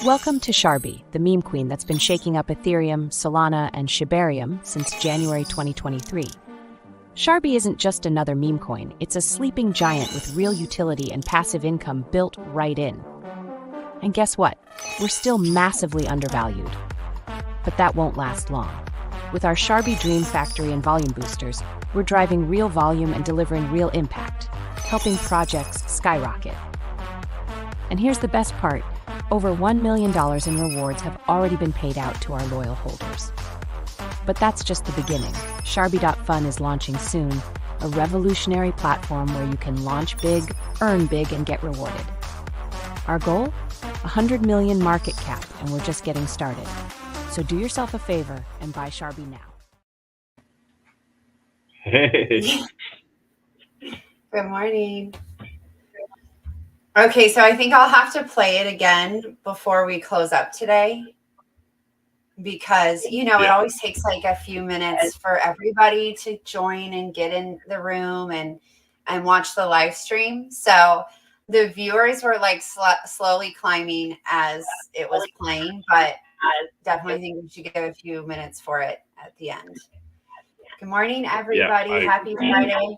Welcome to Sharbi, the meme queen that's been shaking up Ethereum, Solana, and Shibarium since January 2023. Sharbi isn't just another meme coin, it's a sleeping giant with real utility and passive income built right in. And guess what? We're still massively undervalued. But that won't last long. With our Sharbi Dream Factory and volume boosters, we're driving real volume and delivering real impact, helping projects skyrocket. And here's the best part. Over $1 million in rewards have already been paid out to our loyal holders. But that's just the beginning. Sharbi.fun is launching soon, a revolutionary platform where you can launch big, earn big, and get rewarded. Our goal? 100 million market cap, and we're just getting started. So do yourself a favor and buy Sharbi now. Hey. Good morning. Okay, so I think I'll have to play it again before we close up today because, it always takes like a few minutes for everybody to join and get in the room and watch the live stream. So the viewers were like slowly climbing as it was playing, but definitely think we should give a few minutes for it at the end. Good morning, everybody. Happy Friday.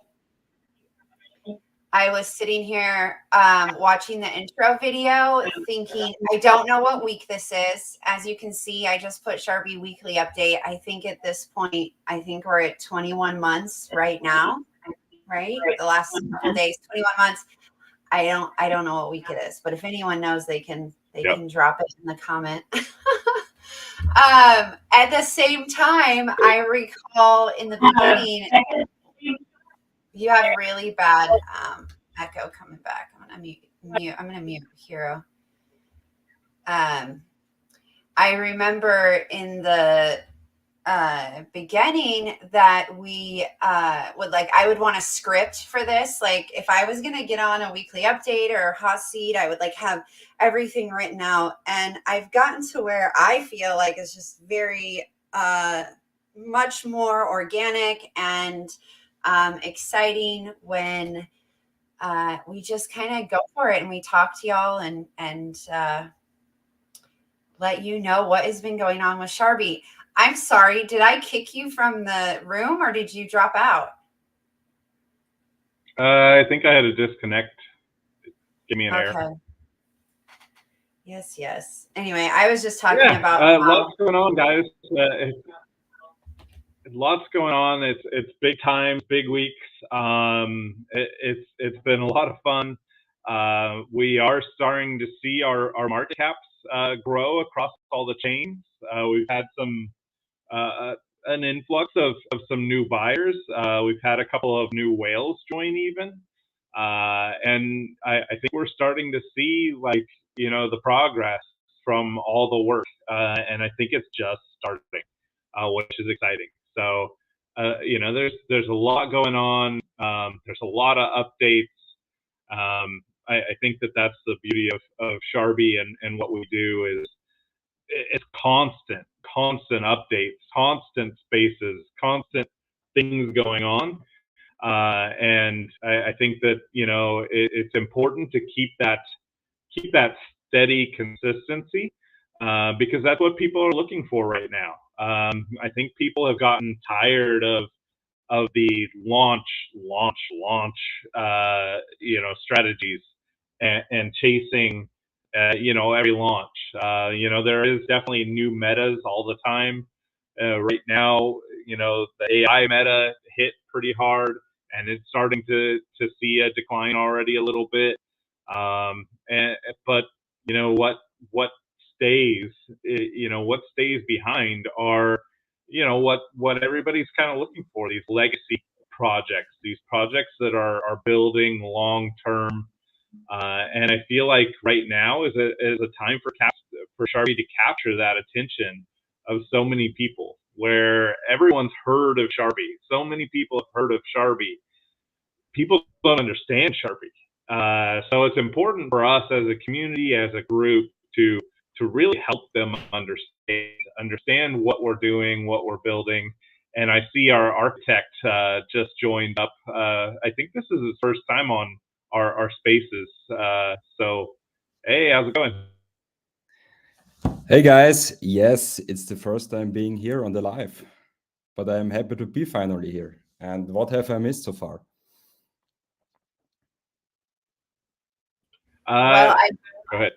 I was sitting here watching the intro video thinking, I don't know what week this is. As you can see, I just put Sharbi weekly update. I think at this point, we're at 21 months right now, right? The last couple days, 21 months. I don't know what week it is, but if anyone knows, they can drop it in the comment. At the same time, I recall in the beginning, you have really bad echo coming back. I'm gonna mute Hero. I remember in the beginning that we I would want a script for this. Like if I was gonna get on a weekly update or a hot seat, I would have everything written out. And I've gotten to where I feel like it's just very much more organic and exciting when we just kind of go for it and we talk to y'all and let you know what has been going on with Sharbi. I'm sorry, did I kick you from the room or did you drop out? I think I had a disconnect. Give me an error. Yes. Anyway, I was just talking about lots going on, guys. Lots going on. It's big times, big weeks. It's been a lot of fun. We are starting to see our market caps grow across all the chains. We've had an influx of some new buyers. We've had a couple of new whales join even. And I think we're starting to see the progress from all the work. And I think it's just starting, which is exciting. So, there's a lot going on. There's a lot of updates. I think that's the beauty of Sharbi and what we do is it's constant updates, constant spaces, constant things going on. And I think that, it's important to keep that steady consistency because that's what people are looking for right now. I think people have gotten tired of the launch, strategies and chasing, every launch. There is definitely new metas all the time. Right now, the AI meta hit pretty hard, and it's starting to see a decline already a little bit. But what stays, what stays behind are, what everybody's kind of looking for, these legacy projects, these projects that are building long-term. And I feel like right now is a time for Sharbi to capture that attention of so many people, where everyone's heard of Sharbi. So many people have heard of Sharbi. People don't understand Sharbi. So it's important for us as a community, as a group, to really help them understand what we're doing, what we're building. And I see our architect just joined up. I think this is his first time on our spaces. So, hey, how's it going? Hey guys, yes, it's the first time being here on the live, but I'm happy to be finally here. And what have I missed so far? Well, Go ahead.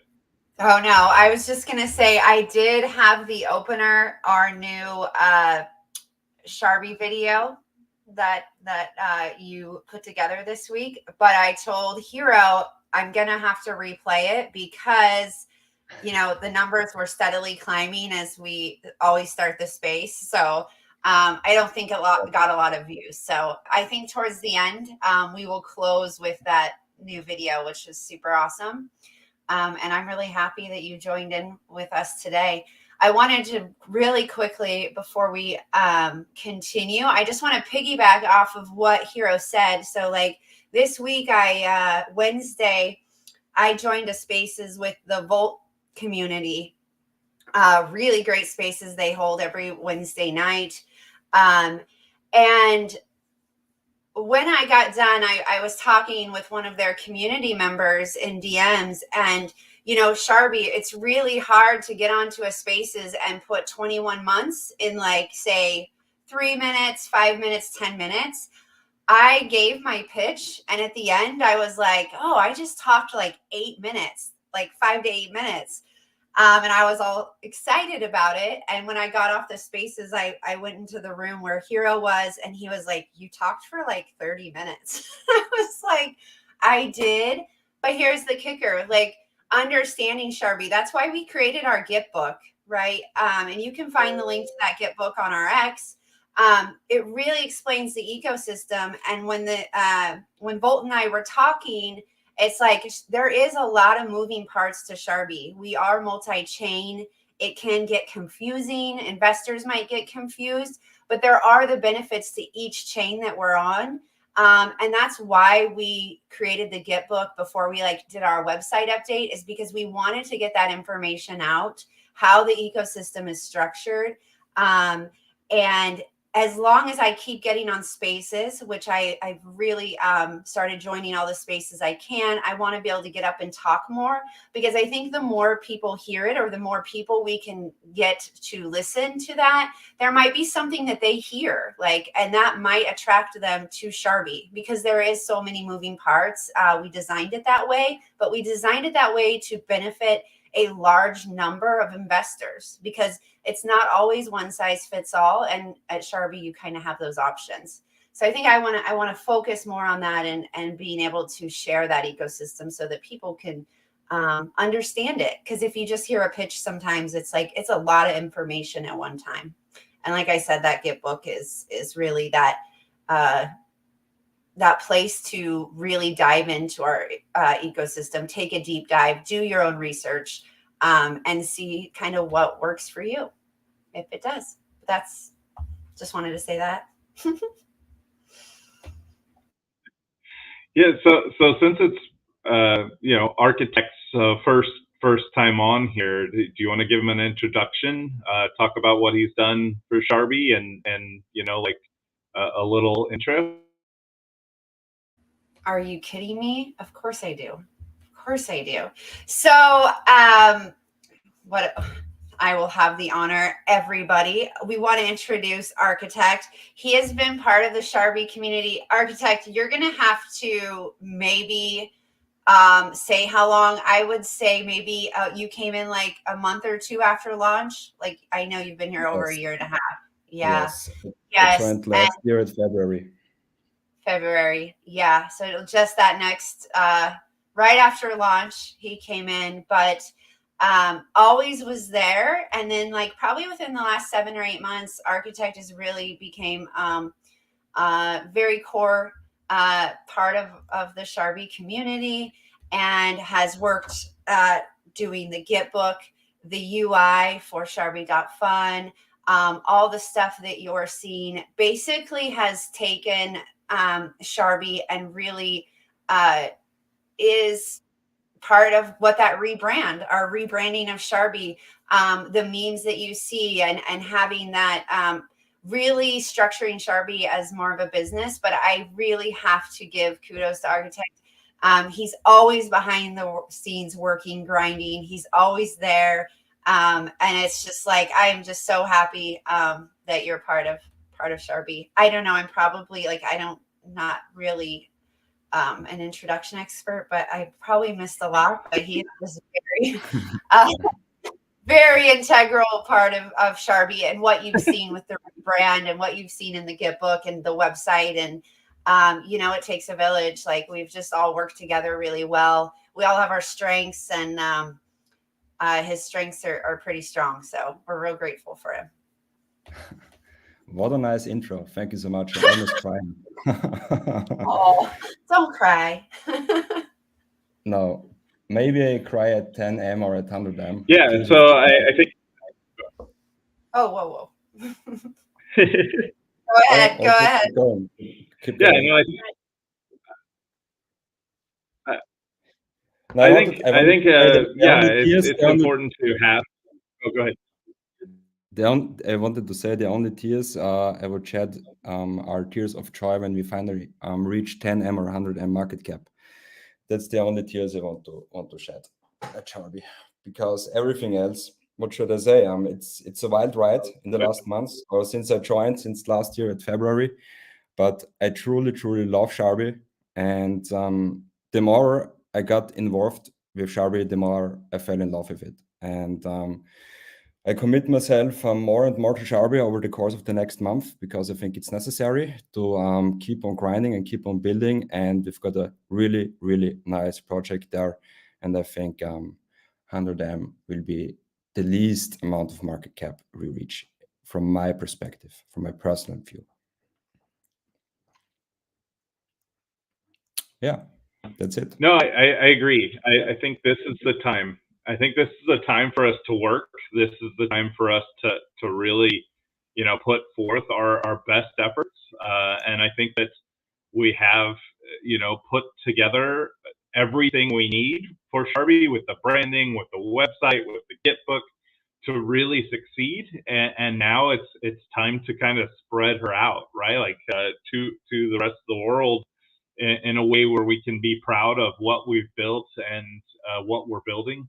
oh no, I was just gonna say I did have the opener, our new Sharbi video that you put together this week, but I told Hero I'm gonna have to replay it because the numbers were steadily climbing as we always start the space. So I don't think got a lot of views. So I think towards the end, we will close with that new video, which is super awesome. And I'm really happy that you joined in with us today. I wanted to really quickly, before we continue, I just want to piggyback off of what Hero said. So like this week, Wednesday, I joined a spaces with the Volt community. Really great spaces they hold every Wednesday night. And when I got done, I was talking with one of their community members in DMs, and Sharbi, it's really hard to get onto a spaces and put 21 months in, like, say 3 minutes, 5 minutes, 10 minutes. I gave my pitch, and at the end I was like, oh, I just talked like 8 minutes, like 5 to 8 minutes. And I was all excited about it. And when I got off the spaces, I went into the room where Hero was, and he was like, you talked for like 30 minutes. I was like, I did. But here's the kicker, like, understanding Sharbi. That's why we created our Git book, right? And you can find the link to that Git book on our X. It really explains the ecosystem. And when Bolt and I were talking, it's like there is a lot of moving parts to Sharbi. We are multi-chain. It can get confusing. Investors might get confused, but there are the benefits to each chain that we're on. And that's why we created the Git book before we did our website update, is because we wanted to get that information out, how the ecosystem is structured. And as long as I keep getting on spaces, which I've really started joining all the spaces I can, I want to be able to get up and talk more, because I think the more people hear it, or the more people we can get to listen to that, there might be something that they hear, and that might attract them to Sharbi, because there is so many moving parts. We designed it that way, but we designed it that way to benefit a large number of investors, because it's not always one size fits all. And at Sharbi, you kind of have those options. So I think I want to focus more on that, and being able to share that ecosystem so that people can understand it. Because if you just hear a pitch, sometimes it's a lot of information at one time. And like I said, that Git book is really that place to really dive into our ecosystem, take a deep dive, do your own research, and see kind of what works for you, if it does. That's just wanted to say that. Yeah. So since it's Architect's first time on here, do you want to give him an introduction? Talk about what he's done for Sharbi, and a little intro. Are you kidding me? Of course I do. Of course I do. So, what I will have the honor, everybody. We want to introduce Architect. He has been part of the Sharbi community. Architect, you're going to have to maybe say how long. I would say maybe you came in like a month or two after launch. Like, I know you've been here over a year and a half. Yeah. Yes. Yes. I joined last year in February. Yeah. So it'll just that next, right after launch, he came in, but always was there. And then probably within the last 7 or 8 months, Architect has really became very core part of the Sharbi community, and has worked doing the Git book, the UI for Sharbi.fun, all the stuff that you're seeing. Basically has taken Sharbi and really is part of what that our rebranding of Sharbi, the memes that you see, and having that really structuring Sharbi as more of a business. But I really have to give kudos to Architect. He's always behind the scenes working, grinding. He's always there. And it's just like, I am just so happy that you're part of Sharbi. I don't know. I'm probably like, not really an introduction expert, but I probably missed a lot. But he was very, uh, very integral part of Sharbi, and what you've seen with the brand and what you've seen in the Get Book and the website. And, it takes a village. Like, we've just all worked together really well. We all have our strengths, and his strengths are pretty strong. So we're real grateful for him. What a nice intro. Thank you so much. I'm almost crying. Oh, don't cry. No, maybe I cry at 10 m or at 100 m. Yeah, so I think. Oh, whoa. Go ahead. Keep going. Yeah, no, I think it's important to have. Oh, go ahead. I wanted to say the only tears I would shed are tears of joy when we finally reach 10 m or 100 m market cap. That's the only tears I want to shed at Sharbi, because everything else, what should I say? It's a wild ride in the last months, or since I joined, since last year at February. But I truly love Sharbi, and the more I got involved with Sharbi, the more I fell in love with it. And I commit myself more and more to Sharbi over the course of the next month, because I think it's necessary to keep on grinding and keep on building. And we've got a really nice project there. And I think 100 M will be the least amount of market cap we reach, from my perspective, from my personal view. Yeah, that's it. No, I agree. I think this is the time. I think this is the time for us to work. This is the time for us to really, put forth our best efforts. And I think that we have, put together everything we need for Sharbi, with the branding, with the website, with the Get Book, to really succeed. And now it's time to kind of spread her out, right? Like to the rest of the world, in a way where we can be proud of what we've built and what we're building.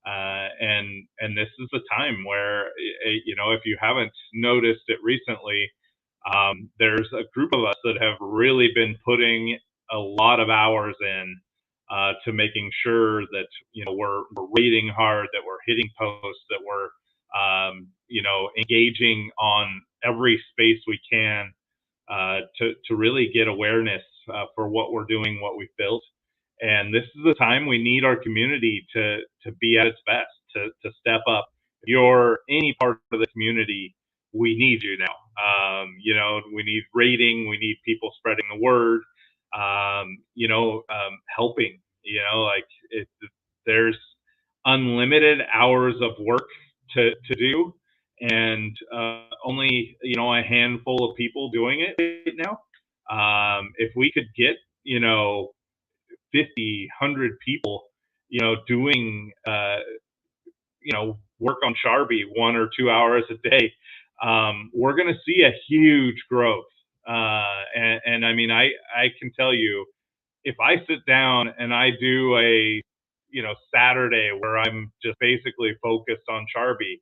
And this is the time where, if you haven't noticed it recently, there's a group of us that have really been putting a lot of hours in to making sure that, we're rating hard, that we're hitting posts, that we're, engaging on every space we can to really get awareness for what we're doing, what we've built. And this is the time we need our community to be at its best, to step up. If you're any part of the community, we need you now. We need rating, we need people spreading the word, helping. There's unlimited hours of work to do, and only a handful of people doing it right now. If we could get 50, 100 people doing work on Sharbi 1 or 2 hours a day, we're going to see a huge growth. And I mean, I can tell you, if I sit down and I do a Saturday where I'm just basically focused on Sharbi,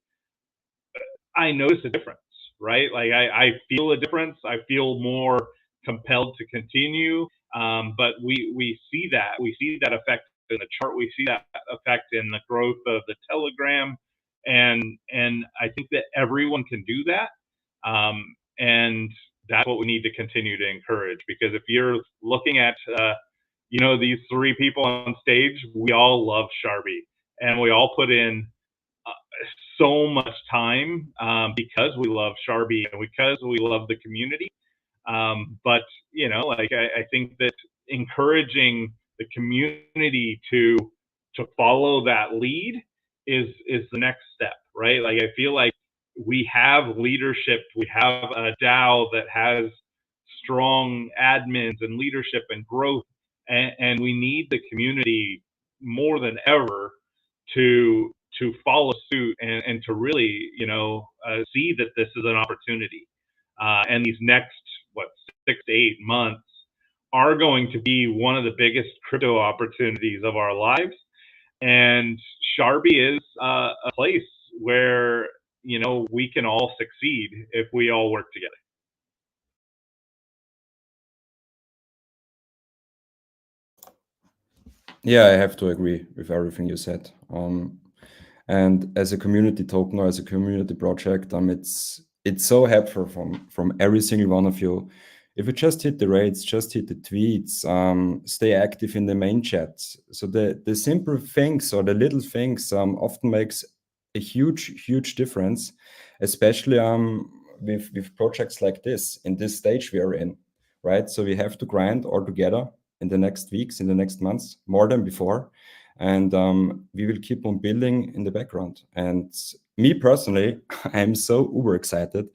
I notice a difference, right? Like I feel a difference. I feel more compelled to continue. But we see that effect in the chart. We see that effect in the growth of the Telegram, and I think that everyone can do that. And that's what we need to continue to encourage, because if you're looking at these 3 people on stage, we all love Sharbi, and we all put in so much time because we love Sharbi and because we love the community. But I think that encouraging the community to follow that lead is the next step, right? Like, I feel like we have leadership, we have a DAO that has strong admins and leadership and growth, and we need the community more than ever to follow suit and to really see that this is an opportunity. And these next 6 to 8 months are going to be one of the biggest crypto opportunities of our lives. And Sharbi is a place where we can all succeed if we all work together. Yeah, I have to agree with everything you said. And as a community token or as a community project, it's so helpful from every single one of you. If you just hit the rates, just hit the tweets, stay active in the main chat. So the simple things or the little things often makes a huge difference, especially with projects like this in this stage we are in, right? So we have to grind all together in the next weeks, in the next months, more than before. And we will keep on building in the background. And me personally, I'm so uber excited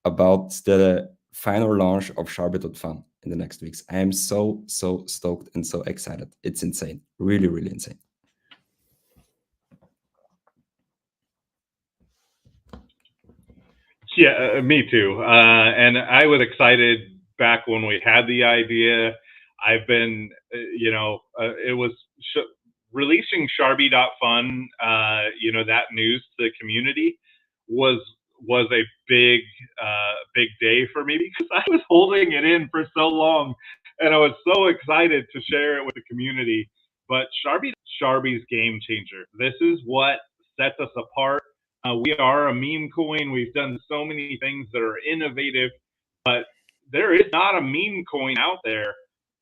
about the final launch of Sharbi.fun in the next weeks. I am so stoked and so excited. It's insane, really insane. Yeah, me too. And I was excited back when we had the idea. I've been, it was releasing Sharbi.fun. That news to the community was a big day for me because I was holding it in for so long, and I was so excited to share it with the community. But Sharbi's game changer. This is what sets us apart. We are a meme coin. We've done so many things that are innovative, but there is not a meme coin out there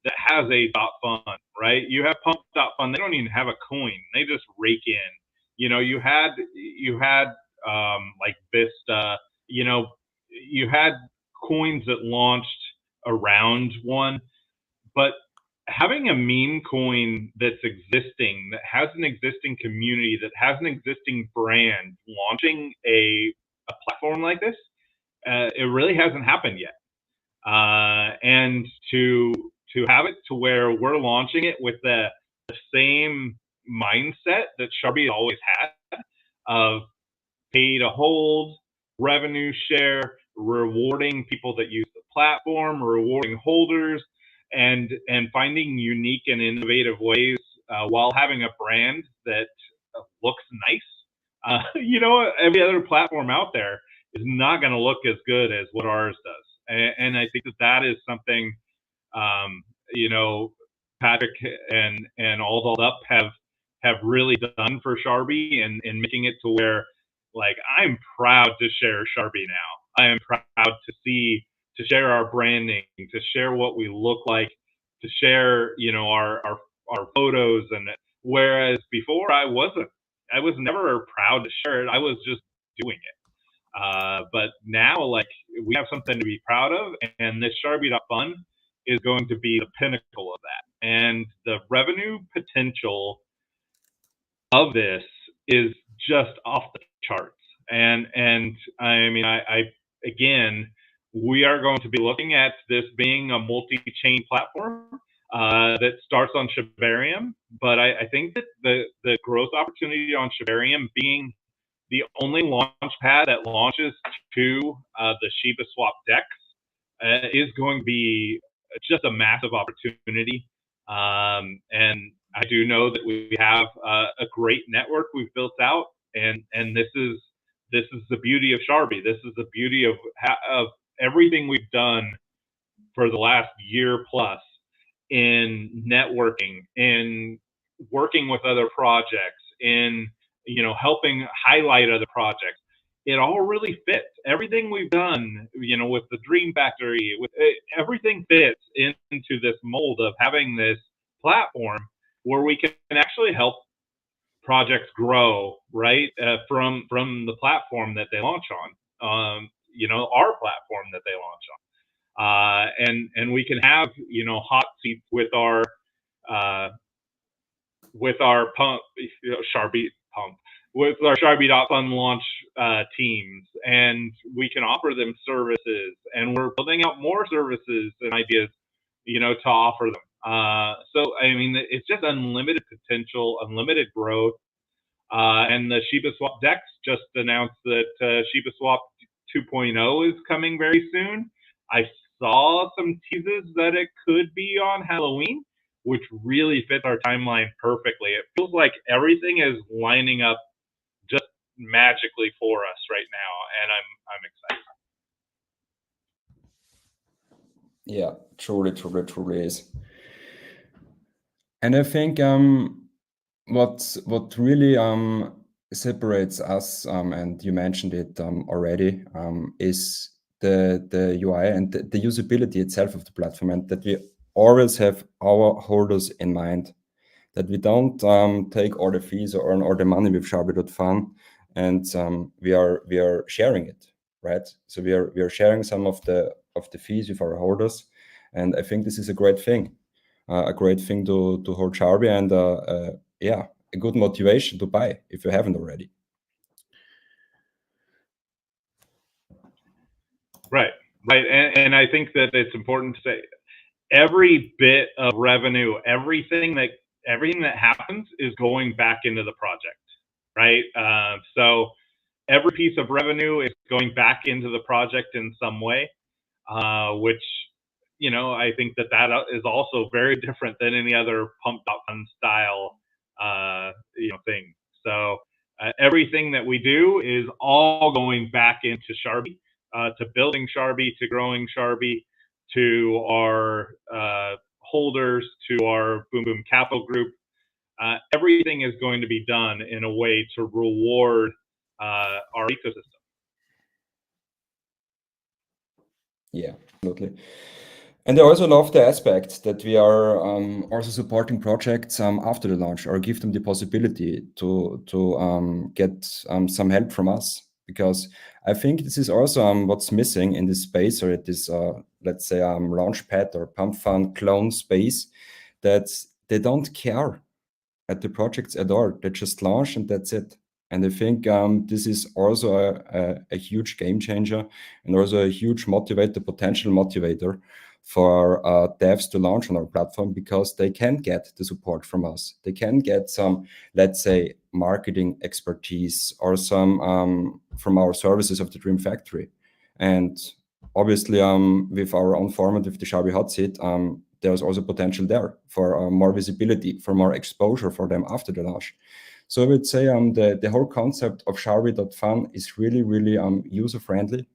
that has a .fun, right? You have pump.fun. They don't even have a coin. They just rake in. You had like Vista. You had coins that launched around one, but having a meme coin that's existing, that has an existing community, that has an existing brand, launching a platform like this, it really hasn't happened yet. And to have it to where we're launching it with the same mindset that Sharbi always had of pay to hold, revenue share, rewarding people that use the platform, rewarding holders, and finding unique and innovative ways while having a brand that looks nice. Every other platform out there is not going to look as good as what ours does, and I think that is something Patrick and All Up have really done for Sharbi and making it to where, like, I'm proud to share Sharbi now. I am proud to share our branding, to share what we look like, to share, our photos. And whereas before I was never proud to share it. I was just doing it. But now, like, we have something to be proud of, and this Sharbi.fun is going to be the pinnacle of that. And the revenue potential of this is just off the charts. And I mean, I again, we are going to be looking at this being a multi-chain platform that starts on Shibarium. But I think that the growth opportunity on Shibarium being the only launch pad that launches to the Shiba Swap DEX is going to be just a massive opportunity. And I do know that we have a great network we've built out, and this is the beauty of Sharbi. This is the beauty of everything we've done for the last year plus in networking, in working with other projects, in helping highlight other projects. It all really fits. Everything we've done, with the Dream Factory, with everything fits into this mold of having this platform where we can actually help projects grow, right, from the platform that they launch on, our platform that they launch on, and we can have hot seats with our pump, Sharbi pump, with our Sharbi.fun launch teams, and we can offer them services, and we're building out more services and ideas, to offer them. So I mean, it's just unlimited potential, unlimited growth. And the Shiba Swap DEX just announced that Shiba Swap 2.0 is coming very soon. I saw some teases that it could be on Halloween, which really fits our timeline perfectly. It feels like everything is lining up just magically for us right now, and I'm excited. Yeah, truly is. And I think what really separates us, and you mentioned it already, is the UI and the usability itself of the platform, and that we always have our holders in mind, that we don't take all the fees or earn all the money with Sharbi.fun, and we are sharing it, right? So we are sharing some of the fees with our holders, and I think this is a great thing to hold Sharbi, and yeah, a good motivation to buy if you haven't already. Right, and I think that it's important to say every bit of revenue, everything that happens is going back into the project, right? So every piece of revenue is going back into the project in some way, which, I think that is also very different than any other pump.fun style, thing. So everything that we do is all going back into Sharbi, to building Sharbi, to growing Sharbi, to our holders, to our Boom Boom Capital Group. Everything is going to be done in a way to reward our ecosystem. Yeah, absolutely. And I also love the aspect that we are also supporting projects after the launch, or give them the possibility to get some help from us, because I think this is also what's missing in this space, or it is let's say launchpad or pump fund clone space, that they don't care at the projects at all. They just launch and that's it. And I think this is also a huge game changer, and also a huge potential motivator for devs to launch on our platform, because they can get the support from us. They can get some, let's say, marketing expertise, or some from our services of the Dream Factory. And obviously, with our own format, with the Sharbi Hot Seat, there's also potential there for more visibility, for more exposure for them after the launch. So I would say the whole concept of Sharbi.fun is really, really user-friendly.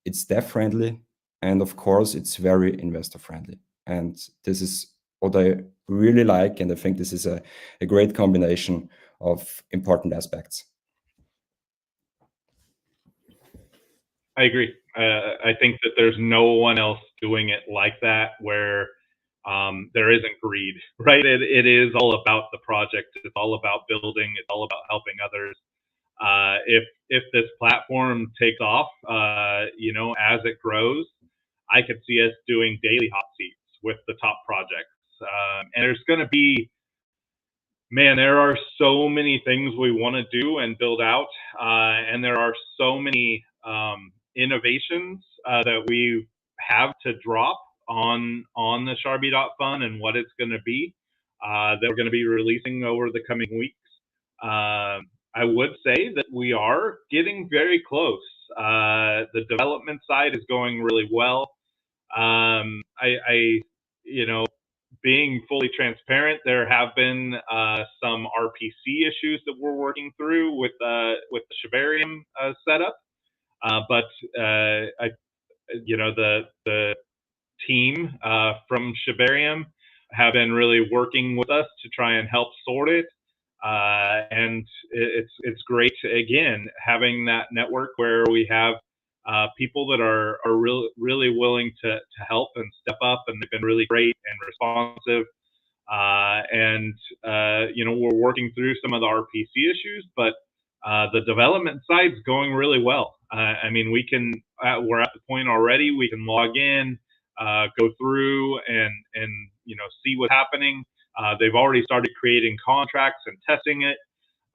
It's dev-friendly, and of course, it's very investor-friendly. And this is what I really like, and I think this is a great combination of important aspects. I agree. I think that there's no one else doing it like that, where there isn't greed, right? It is all about the project. It's all about building. It's all about helping others. If this platform takes off, as it grows, I could see us doing daily hot seats with the top projects. And there's going to be, man, there are so many things we want to do and build out, and there are so many innovations that we have to drop on the Sharbi.fun and what it's going to be, that we're going to be releasing over the coming weeks. I would say that we are getting very close. The development side is going really well. Being fully transparent, there have been some RPC issues that we're working through with the Shibarium setup, but the team from Shibarium have been really working with us to try and help sort it, and it's great, again, having that network where we have people that are really willing to help and step up, and they've been really great and responsive. We're working through some of the RPC issues, but the development side's going really well. We're at the point already we can log in, go through and see what's happening. They've already started creating contracts and testing it,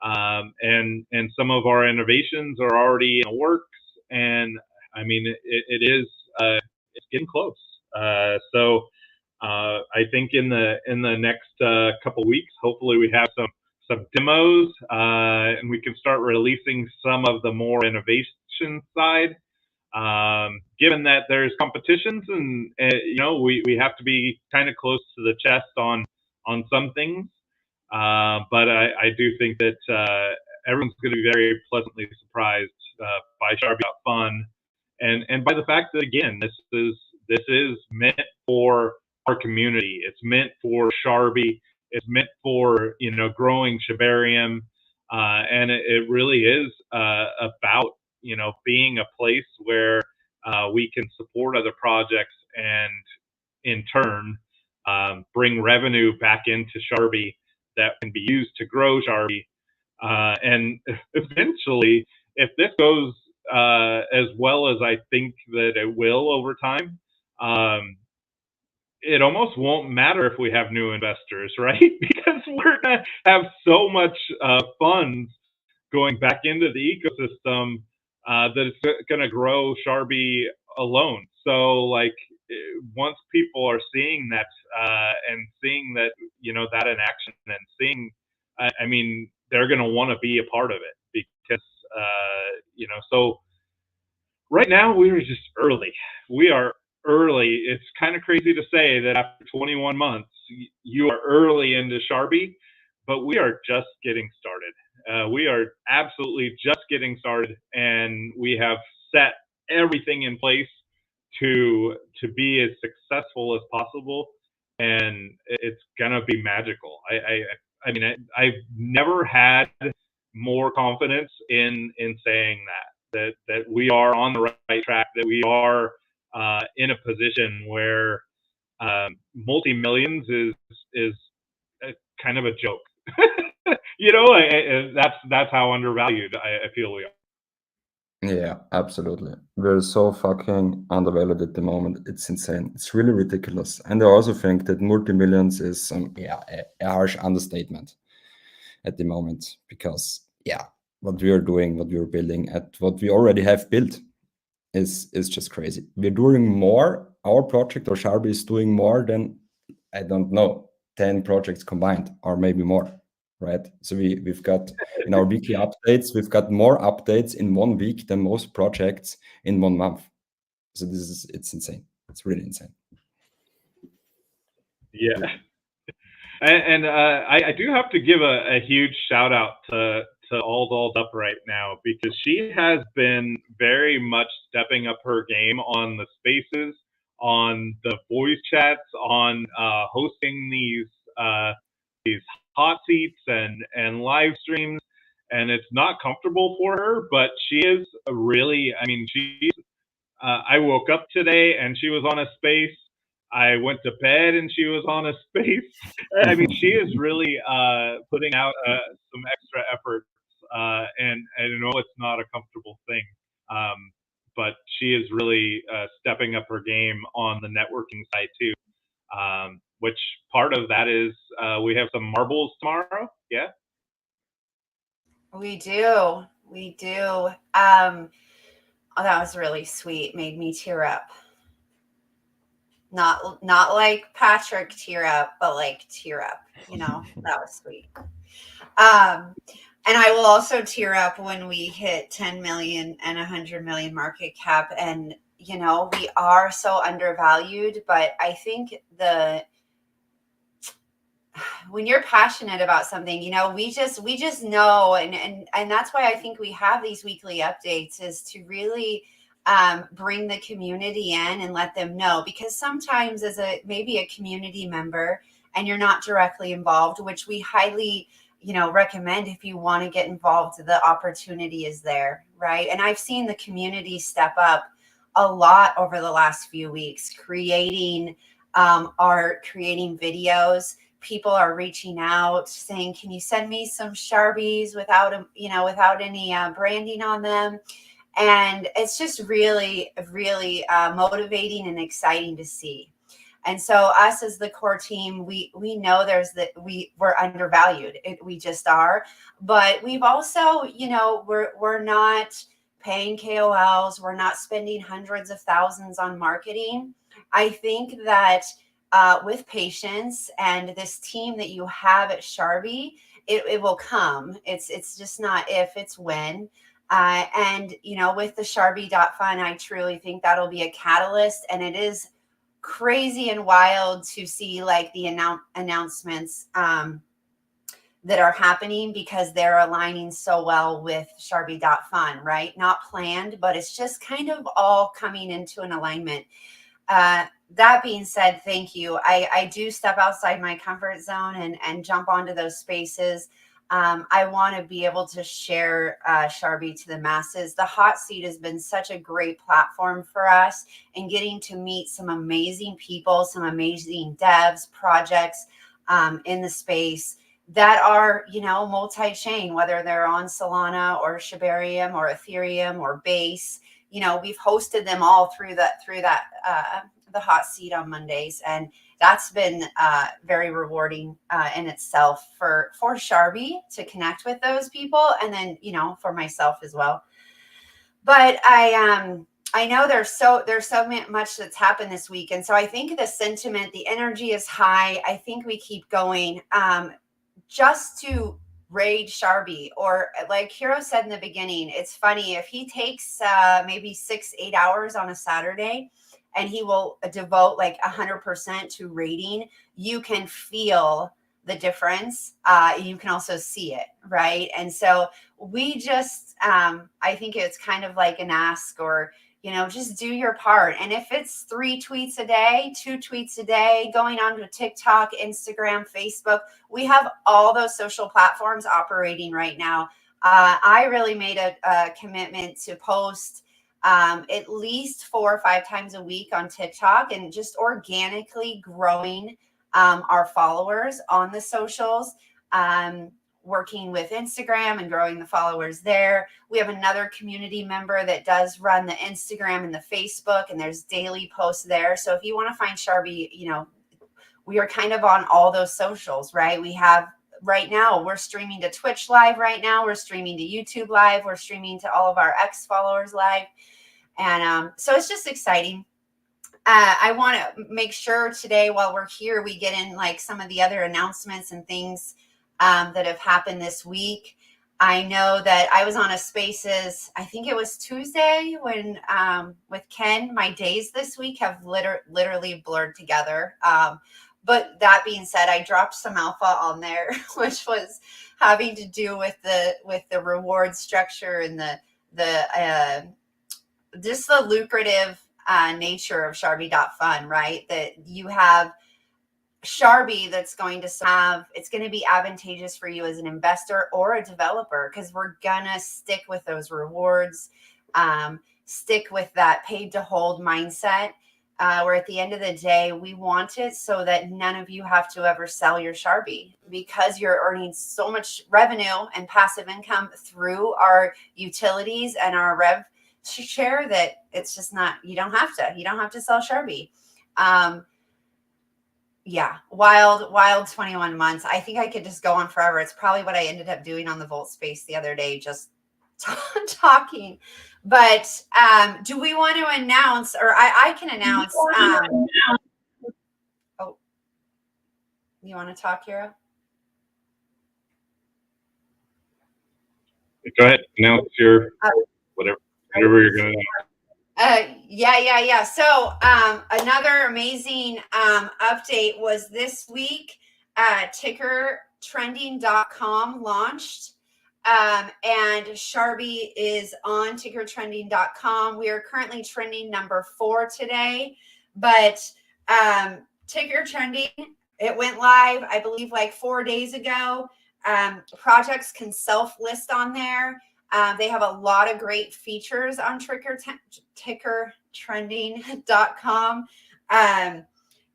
and some of our innovations are already in the works. And it's getting close. So I think in the next couple weeks, hopefully we have some demos, and we can start releasing some of the more innovation side. Given that there's competitions, and we have to be kind of close to the chest on some things. But I do think that everyone's going to be very pleasantly surprised by Sharbi.fun and by the fact that, again, this is meant for our community. It's meant for Sharbi. It's meant for, growing Shibarium. And it really is about, being a place where we can support other projects and in turn bring revenue back into Sharbi that can be used to grow Sharbi. And eventually, if this goes as well as I think that it will over time, it almost won't matter if we have new investors, right? Because we're going to have so much funds going back into the ecosystem that it's going to grow Sharbi alone. So, like, once people are seeing that and seeing that, that in action and seeing, I mean, they're going to want to be a part of it because, so right now we are just early. We are early. It's kind of crazy to say that after 21 months, you are early into Sharbi, but we are just getting started. We are absolutely just getting started, and we have set everything in place to be as successful as possible, and it's gonna be magical. I mean, I've never had more confidence in saying that we are on the right track, that we are in a position where multi-millions is kind of a joke. That's how undervalued I feel we are. Yeah, absolutely. We're so fucking undervalued at the moment. It's insane. It's really ridiculous. And I also think that multi-millions is a harsh understatement at the moment because what we are doing, what we are building, and what we already have built is just crazy. We're doing more. Our project or Sharbi is doing more than, I don't know, 10 projects combined or maybe more. Right, so we've got in our weekly updates, we've got more updates in 1 week than most projects in 1 month. So it's insane. It's really insane. Yeah, and I do have to give a huge shout out to All Dolled Up right now because she has been very much stepping up her game on the spaces, on the voice chats, on hosting these hot seats and live streams, and it's not comfortable for her, but she is really, I mean, I woke up today and she was on a space. I went to bed and she was on a space. I mean, she is really putting out some extra efforts, and I know it's not a comfortable thing, but she is really stepping up her game on the networking side too. Which part of that is we have some marbles tomorrow. Yeah, We do. Oh, that was really sweet. Made me tear up. Not like Patrick tear up, but like tear up. That was sweet. And I will also tear up when we hit 10 million and 100 million market cap. And we are so undervalued, but I think when you're passionate about something, we just know, and that's why I think we have these weekly updates, is to really bring the community in and let them know, because sometimes as maybe a community member and you're not directly involved, which we highly recommend. If you want to get involved, the opportunity is there, right? And I've seen the community step up a lot over the last few weeks, creating art, creating videos. People are reaching out saying, can you send me some Sharbis without any branding on them? And it's just really, really motivating and exciting to see. And so us as the core team, we know we're undervalued. We just are. But we've also, we're not paying KOLs. We're not spending hundreds of thousands on marketing. I think that with patience and this team that you have at Sharbi, it will come. It's just not if, it's when. And with the Sharbi.fun, I truly think that'll be a catalyst. And it is crazy and wild to see like the announcements that are happening because they're aligning so well with Sharbi.fun, right? Not planned, but it's just kind of all coming into an alignment. That being said, thank you. I do step outside my comfort zone and jump onto those spaces. I want to be able to share Sharbi to the masses. The hot seat has been such a great platform for us, and getting to meet some amazing people, some amazing devs, projects in the space that are, multi-chain, whether they're on Solana or Shibarium or Ethereum or Base. We've hosted them all through that the hot seat on Mondays, and that's been very rewarding in itself for Sharbi to connect with those people, and then for myself as well. But I know there's so much that's happened this week, and so I think the sentiment, the energy is high. I think we keep going just to raid Sharbi, or like Hiro said in the beginning, it's funny if he takes maybe 6-8 hours on a Saturday and he will devote like 100% to raiding, you can feel the difference. You can also see it, right? And so we just, I think it's kind of like an ask, or just do your part. And if it's 3 tweets a day, 2 tweets a day, going on to TikTok, Instagram, Facebook, we have all those social platforms operating right now. I really made a commitment to post at least 4 or 5 times a week on TikTok, and just organically growing our followers on the socials. Working with Instagram and growing the followers there. We have another community member that does run the Instagram and the Facebook, and there's daily posts there. So if you want to find Sharbi, we are kind of on all those socials, right? We have right now, we're streaming to Twitch live right now. We're streaming to YouTube live. We're streaming to all of our X followers live. And so it's just exciting. I want to make sure today while we're here, we get in like some of the other announcements and things that have happened this week. I know that I was on a Spaces, I think it was Tuesday, when with Ken. My days this week have literally blurred together. But that being said, I dropped some alpha on there, which was having to do with the reward structure and the just the lucrative nature of Sharbi.fun, right? That you have Sharbi that's going to have, it's going to be advantageous for you as an investor or a developer, because we're gonna stick with those rewards, stick with that paid to hold mindset, where at the end of the day, we want it so that none of you have to ever sell your Sharbi, because you're earning so much revenue and passive income through our utilities and our rev share that it's just not, you don't have to sell Sharbi. Yeah, wild 21 months. I think I could just go on forever. It's probably what I ended up doing on the Volt Space the other day, just talking. But do we want to announce, or I can announce? Oh, you want to talk, Hiro? Go ahead, announce your whatever you're going to announce. Yeah. So another amazing update was this week. Tickertrending.com launched, and Sharbi is on tickertrending.com. We are currently trending number 4 today, but Ticker Trending, it went live, I believe, like 4 days ago. Projects can self-list on there. They have a lot of great features on tickertrending.com,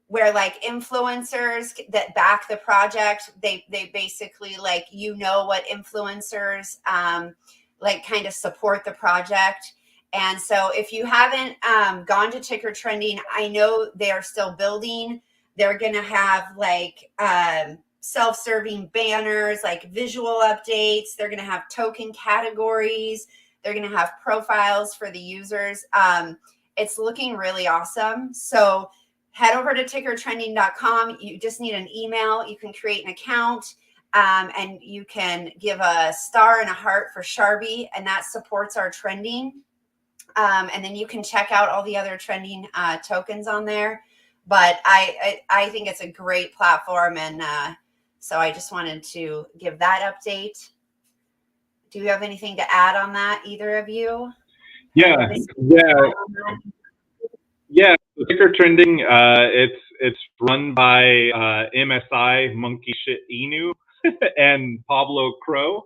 where like influencers that back the project, they basically like, what influencers like kind of support the project. And so if you haven't gone to Ticker Trending, I know they are still building. They're going to have like self-serving banners, like visual updates. They're going to have token categories. They're going to have profiles for the users. It's looking really awesome. So head over to tickertrending.com. You just need an email. You can create an account, and you can give a star and a heart for Sharbi, and that supports our trending. And then you can check out all the other trending tokens on there. But I think it's a great platform, and So I just wanted to give that update. Do you have anything to add on that, either of you? Yeah, so Ticker Trending, it's run by MSI Monkey Shit Inu and Pablo Crow,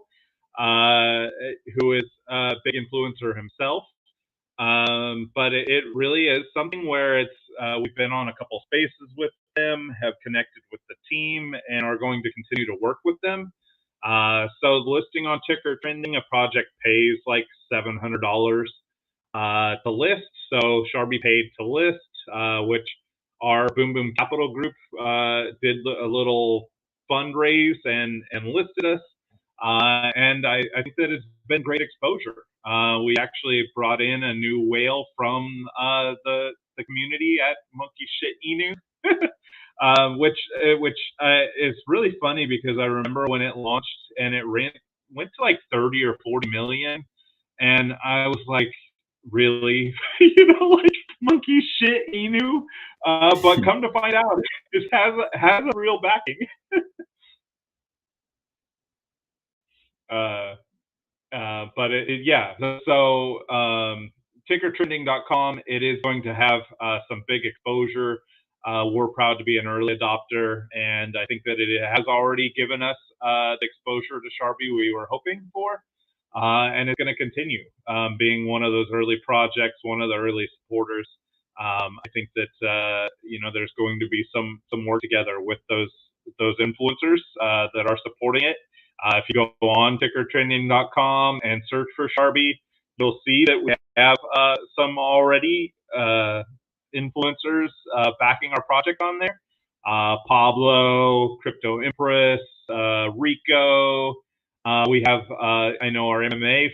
who is a big influencer himself. But it really is something where we've been on a couple spaces with them, have connected with the team, and are going to continue to work with them. So listing on Ticker Trending, a project pays like $700 to list. So Sharbi paid to list, which our Boom Boom Capital Group did a little fundraise and listed us. And I think that it's been great exposure. We actually brought in a new whale from the community at Monkey Shit Inu, which is really funny because I remember when it launched and it went to like 30 or 40 million, and I was like, really, like Monkey Shit Inu, but come to find out, it has a real backing. But so tickertrending.com, it is going to have some big exposure. We're proud to be an early adopter, and I think that it has already given us the exposure to Sharbi we were hoping for. And it's going to continue being one of those early projects, one of the early supporters. I think that there's going to be some work together with those influencers that are supporting it. If you go on tickertrending.com and search for Sharbi, you'll see that we have some already influencers backing our project on there. Pablo, Crypto Empress, Rico. We have, I know our MMA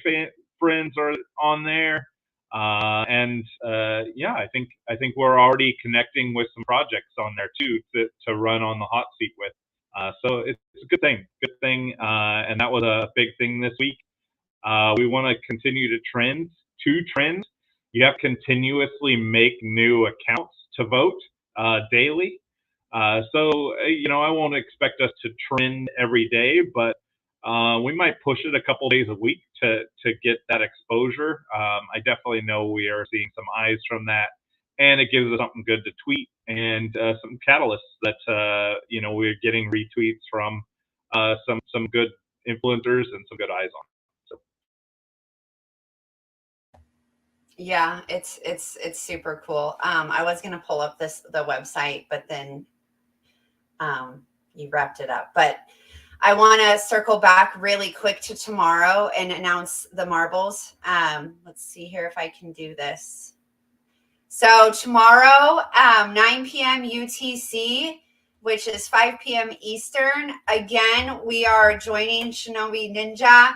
friends are on there. I think we're already connecting with some projects on there too to run on the hot seat with. So it's a good thing, and that was a big thing this week. We want to continue to trend. You have to continuously make new accounts to vote daily. So I won't expect us to trend every day, but we might push it a couple days a week to get that exposure. I definitely know we are seeing some eyes from that, and it gives us something good to tweet and some catalysts that we're getting retweets from some good influencers and some good eyes on. So. Yeah, it's super cool. I was gonna pull up the website, but then you wrapped it up. But I want to circle back really quick to tomorrow and announce the marbles. Let's see here if I can do this. So tomorrow, 9 p.m. UTC, which is 5 p.m. Eastern. Again, we are joining Shinobi Ninja,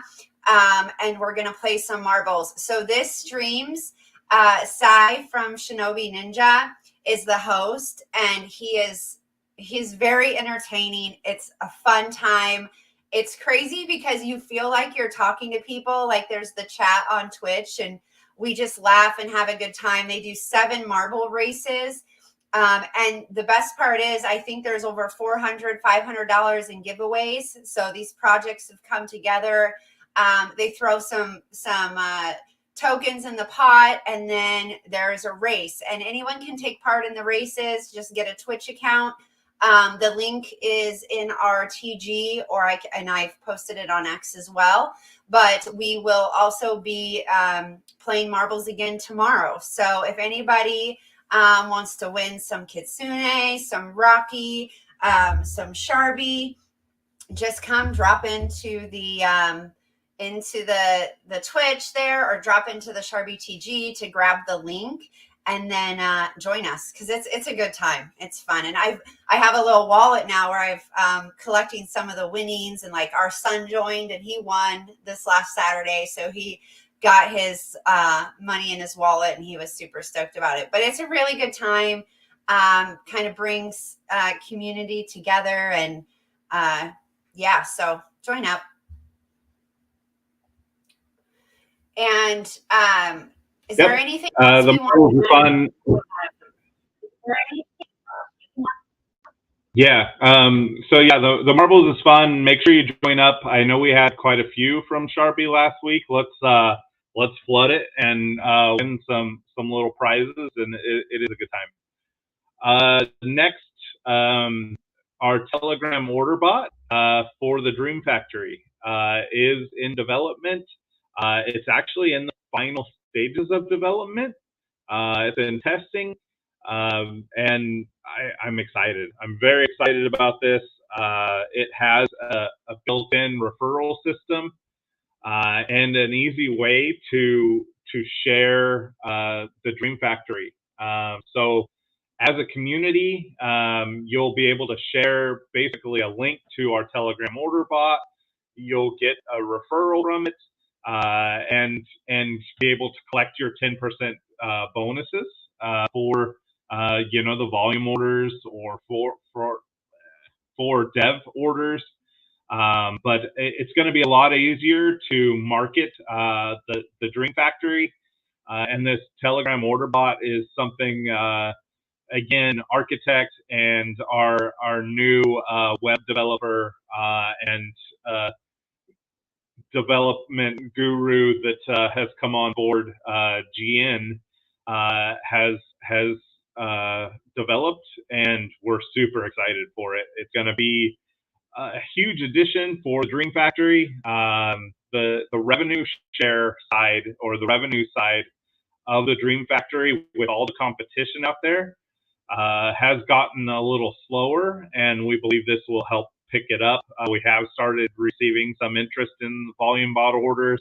and we're going to play some marbles. So this streams, Sai from Shinobi Ninja is the host, and he's very entertaining. It's a fun time. It's crazy because you feel like you're talking to people. Like there's the chat on Twitch, and we just laugh and have a good time. They do 7 marble races. And the best part is I think there's over $400, $500 in giveaways. So these projects have come together. They throw some tokens in the pot, and then there's a race, and anyone can take part in the races. Just get a Twitch account. The link is in our TG, and I've posted it on X as well. But we will also be playing marbles again tomorrow. So if anybody wants to win some Kitsune, some Rocky, some Sharbi, just come drop into the Twitch there, or drop into the Sharbi TG to grab the link, and then join us, because it's a good time. It's fun. And I have a little wallet now where I've collecting some of the winnings, and like our son joined and he won this last Saturday, so he got his money in his wallet and he was super stoked about it. But it's a really good time. Kind of brings community together, and so join up. And is there anything else the marbles are fun. Yeah. So yeah, the marbles is fun. Make sure you join up. I know we had quite a few from Sharpie last week. Let's flood it and win some little prizes, and it is a good time. Next, our Telegram order bot for the Dream Factory is in development. It's actually in the final stages of development. It's in testing, and I'm excited. I'm very excited about this. It has a built-in referral system and an easy way to share the Dream Factory. So as a community, you'll be able to share basically a link to our Telegram order bot. You'll get a referral from it, and be able to collect your 10% bonuses for the volume orders or for dev orders. But it's going to be a lot easier to market the Dream Factory, and this Telegram order bot is something. Again, architect and our new web developer and development guru that has come on board, GN, has developed, and we're super excited for it. It's going to be a huge addition for the Dream Factory. The revenue share side, or the revenue side of the Dream Factory, with all the competition out there, has gotten a little slower, and we believe this will help pick it up. We have started receiving some interest in volume bot orders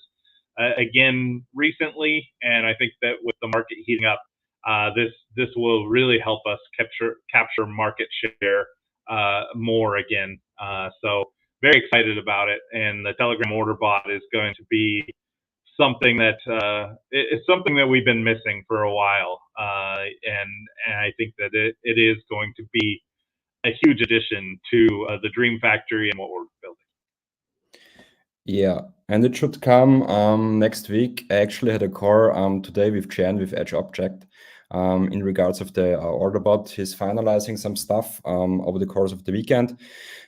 again recently, and I think that with the market heating up, this will really help us capture market share more again. So very excited about it, and the Telegram order bot is going to be something that it's something that we've been missing for a while, and I think that it is going to be a huge addition to the Dream Factory and what we're building. Yeah, and it should come next week. I actually had a call today with Jan with Edge Object in regards of the order bot. He's finalizing some stuff over the course of the weekend,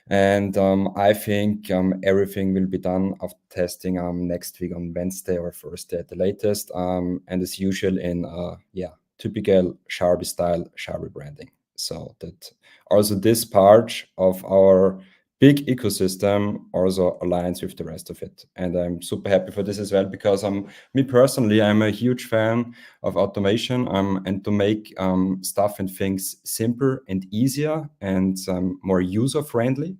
and I think everything will be done after testing next week on Wednesday or Thursday at the latest, and as usual in typical Sharbi style Sharbi branding. So that also this part of our big ecosystem also aligns with the rest of it, and I'm super happy for this as well, because me personally, I'm a huge fan of automation and to make stuff and things simpler and easier and more user friendly.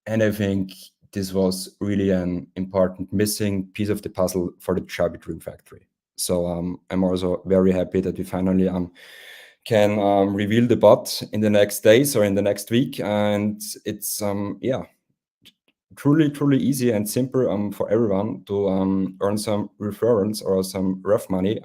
And I think this was really an important missing piece of the puzzle for the Sharbi Dream Factory. So I'm also very happy that we finally can reveal the bot in the next days or in the next week, and it's truly easy and simple for everyone to earn some referrals or some ref money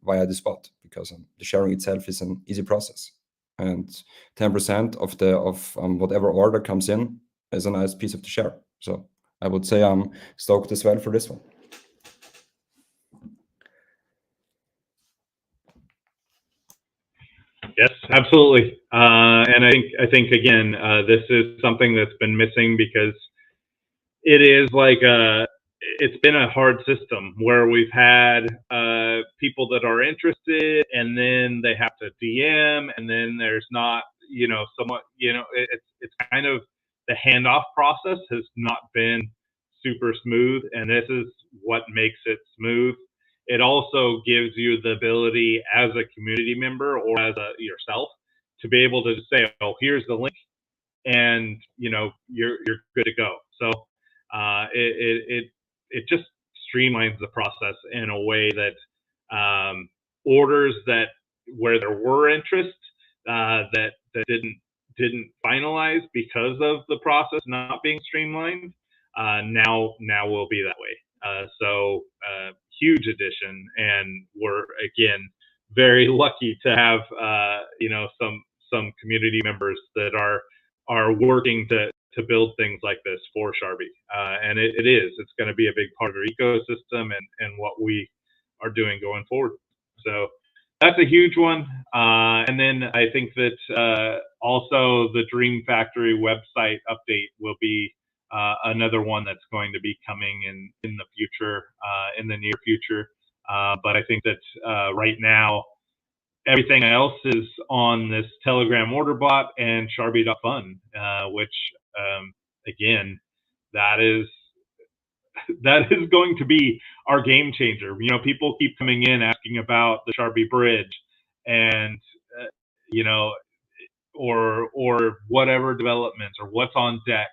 via this bot, because the sharing itself is an easy process, and 10% of whatever order comes in is a nice piece of the share. So I would say I'm stoked as well for this one. Yes, absolutely. And I think again, this is something that's been missing, because it is like it's been a hard system where we've had people that are interested, and then they have to DM, and then there's not, somewhat, it's kind of, the handoff process has not been super smooth, and this is what makes it smooth. It also gives you the ability as a community member or as yourself to be able to say, oh, here's the link, and you're good to go. So it just streamlines the process in a way that orders that where there were interest that didn't finalize because of the process not being streamlined, now will be that way. So huge addition, and we're again very lucky to have some community members that are working to build things like this for Sharbi, and it's going to be a big part of our ecosystem and what we are doing going forward. So that's a huge one. And then I think that also the Dream Factory website update will be another one that's going to be coming in the future, in the near future. But I think that right now, everything else is on this Telegram order bot and Sharbi.fun, which again, that is going to be our game changer. You know, people keep coming in asking about the Sharbi bridge, and you know, or whatever developments or what's on deck,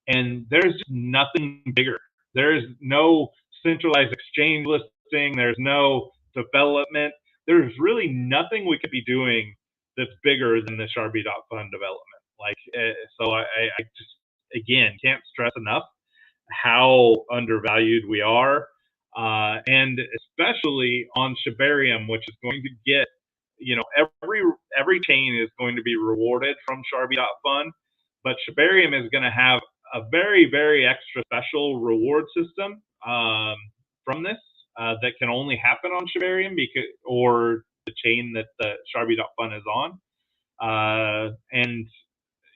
and there's just nothing bigger. There's no centralized exchange listing. There's no development. There's really nothing we could be doing that's bigger than the Sharbi.fun development. Like, so I just, again, can't stress enough how undervalued we are, and especially on Shibarium, which is going to get, you know, every chain is going to be rewarded from Sharbi.fun, but Shibarium is going to have a very, very extra special reward system from this that can only happen on Shibarium or the chain that the Sharbi.fun is on, and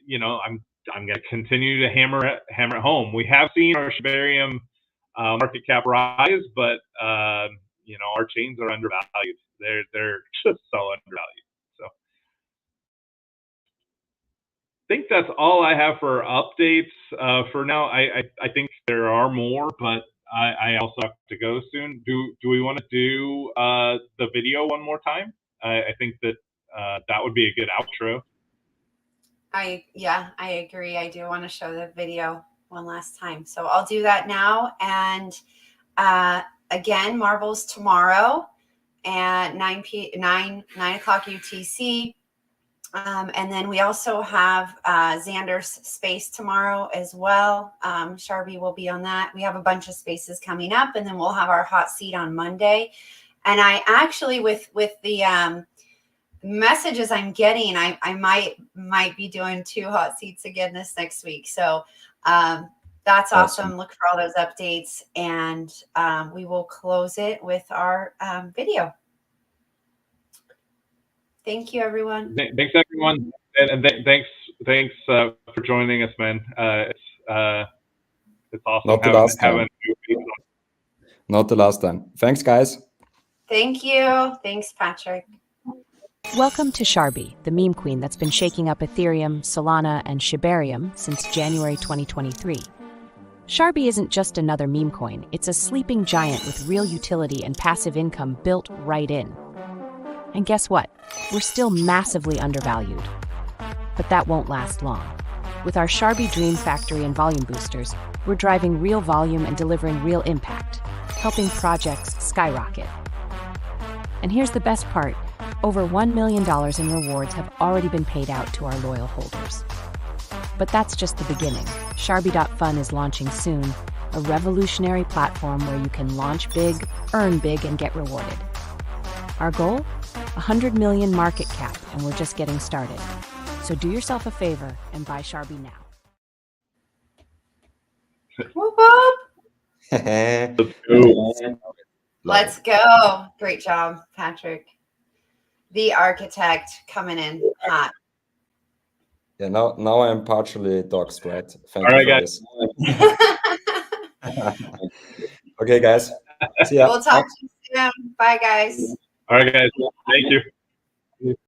you know, I'm going to continue to hammer it home. We have seen our Shibarium market cap rise, but you know, our chains are undervalued. They're just so undervalued. So I think that's all I have for updates for now. I think there are more, but I also have to go soon. Do we want to do the video one more time? I think that that would be a good outro. Yeah, I agree. I do want to show the video one last time. So I'll do that now. And again, Marvel's tomorrow at 9 o'clock UTC. And then we also have Xander's space tomorrow as well. Sharbi will be on that. We have a bunch of spaces coming up, and then we'll have our hot seat on Monday. And I actually, with the messages I'm getting, I might be doing 2 hot seats again this next week. So that's awesome. Look for all those updates, and we will close it with our video. Thank you, everyone. Thanks, everyone, and thanks for joining us, man. It's awesome. Not the last time. Not the last time. Thanks, guys. Thank you. Thanks, Patrick. Welcome to Sharbi, the meme queen that's been shaking up Ethereum, Solana, and Shibarium since January 2023. Sharbi isn't just another meme coin, it's a sleeping giant with real utility and passive income built right in. And guess what? We're still massively undervalued. But that won't last long. With our Sharbi Dream Factory and volume boosters, we're driving real volume and delivering real impact, helping projects skyrocket. And here's the best part. Over $1 million in rewards have already been paid out to our loyal holders. But that's just the beginning. Sharbi.fun is launching soon, a revolutionary platform where you can launch big, earn big, and get rewarded. Our goal? 100 million market cap, and we're just getting started. So do yourself a favor and buy Sharbi now. Whoop, whoop. Let's go. Great job, Patrick. The architect coming in hot. Yeah, now I'm partially doxed, right? All right, guys. Okay, guys. See ya. We'll talk to you soon. Bye, guys. All right, guys. Thank you.